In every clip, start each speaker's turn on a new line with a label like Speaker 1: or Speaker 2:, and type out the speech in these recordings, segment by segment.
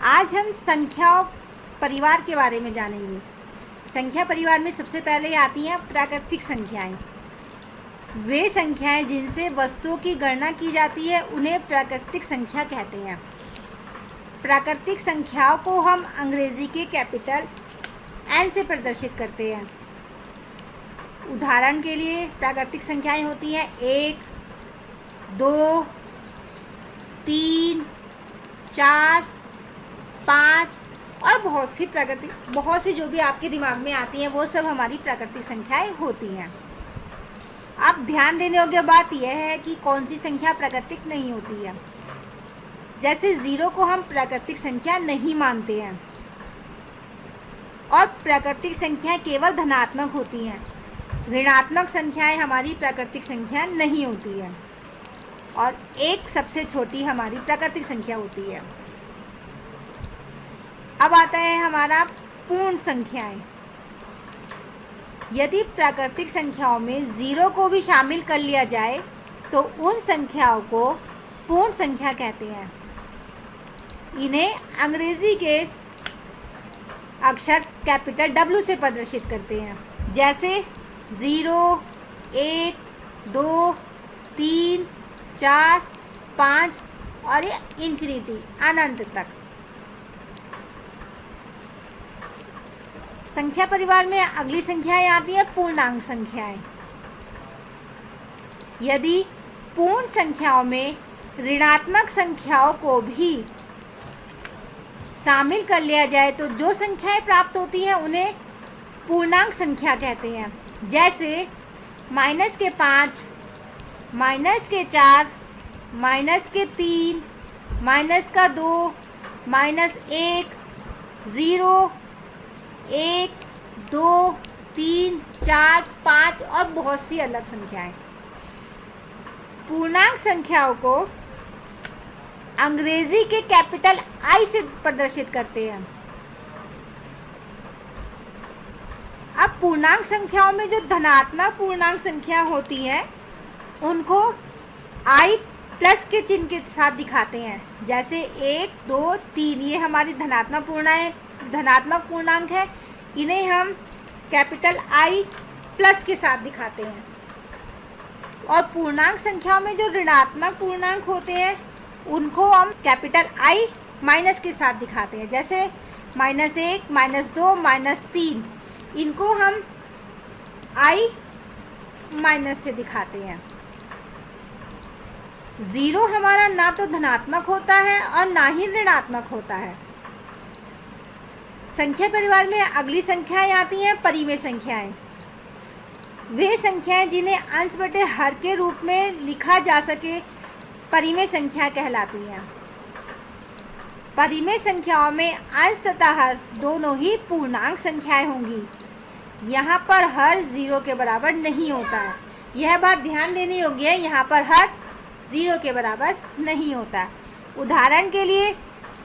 Speaker 1: आज हम संख्याओं परिवार के बारे में जानेंगे। संख्या परिवार में सबसे पहले आती हैं प्राकृतिक संख्याएं। वे संख्याएं जिनसे वस्तुओं की गणना की जाती है उन्हें प्राकृतिक संख्या कहते हैं। प्राकृतिक संख्याओं को हम अंग्रेजी के कैपिटल एन से प्रदर्शित करते हैं। उदाहरण के लिए प्राकृतिक संख्याएं होती हैं 1, 2, 3, 4, 5 और बहुत सी जो भी आपके दिमाग में आती हैं वो सब हमारी प्राकृतिक संख्याएं होती हैं। अब ध्यान देने योग्य बात यह है कि कौन सी संख्या प्राकृतिक नहीं होती है। जैसे 0 को हम प्राकृतिक संख्या नहीं मानते हैं और प्राकृतिक संख्याएं केवल धनात्मक होती हैं। ऋणात्मक संख्याएं हमारी प्राकृतिक संख्या नहीं होती है और 1 सबसे छोटी हमारी प्राकृतिक संख्या होती है। अब आता है हमारा पूर्ण संख्याएं। यदि प्राकृतिक संख्याओं में 0 को भी शामिल कर लिया जाए तो उन संख्याओं को पूर्ण संख्या कहते हैं। इन्हें अंग्रेजी के अक्षर कैपिटल W से प्रदर्शित करते हैं। जैसे 0, 1, 2, 3, 4, 5 और ये इन्फिनिटी अनंत तक। संख्या परिवार में अगली संख्याएं आती हैं पूर्णांक संख्याएं। यदि पूर्ण संख्याओं में ऋणात्मक संख्याओं को भी शामिल कर लिया जाए तो जो संख्याएं प्राप्त होती हैं उन्हें पूर्णांक संख्या कहते हैं। जैसे -5, -4, -3, -2, -1, 0, 1, 2, 3, 4, 5 और बहुत सी अलग संख्याएं। पूर्णांक संख्याओं को अंग्रेजी के कैपिटल I से प्रदर्शित करते हैं। अब पूर्णांक संख्याओं में जो धनात्मक पूर्णांक संख्या होती है उनको I प्लस के चिन्ह के साथ दिखाते हैं। जैसे 1, 2, 3 ये हमारी धनात्मक पूर्णांक है। इन्हें हम कैपिटल I प्लस के साथ दिखाते हैं। और पूर्णांक संख्याओं में जो ऋणात्मक पूर्णांक होते हैं उनको हम कैपिटल I माइनस के साथ दिखाते हैं। जैसे -1, -2, -3 इनको हम I माइनस से दिखाते हैं। 0 हमारा ना तो धनात्मक होता है और ना ही ऋणात्मक होता है। संख्या परिवार में अगली संख्याएं आती हैं परिमेय संख्याएं। वे संख्याएं जिन्हें अंश बटे हर के रूप में लिखा जा सके परिमेय संख्या कहलाती हैं। परिमेय संख्याओं में अंश तथा हर दोनों ही पूर्णांक संख्याएं होंगी। यहाँ पर हर 0 के बराबर नहीं होता है। यह बात ध्यान देने योग्य है। यहाँ पर हर 0 के बराबर नहीं होता। उदाहरण के लिए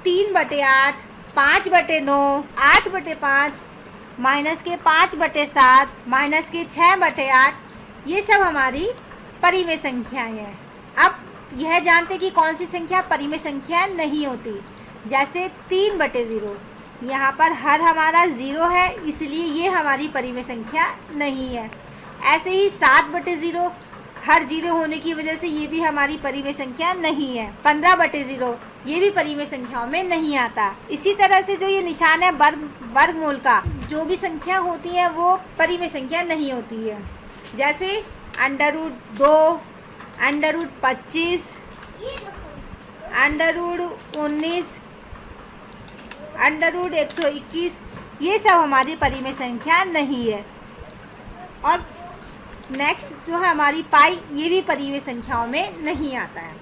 Speaker 1: 3/8, 5/9, 8/5, -5/7, -6/8 ये सब हमारी परिमेय संख्याएं हैं। अब यह जानते कि कौन सी संख्या परिमेय संख्या नहीं होती। जैसे 3/0 यहाँ पर हर हमारा 0 है इसलिए ये हमारी परिमेय संख्या नहीं है। ऐसे ही 7/0 हर 0 होने की वजह से ये भी हमारी परिमेय संख्या नहीं है। 15/0 ये भी परिमेय संख्याओं में नहीं आता। इसी तरह से जो ये निशान है वर्गमूल का, जो भी संख्या होती है वो परिमेय संख्या नहीं होती है। जैसे √2, √25, √19, √121 ये सब हमारी परिमेय संख्या नहीं है। और नेक्स्ट जो है हमारी पाई, ये भी परिमेय संख्याओं में नहीं आता है।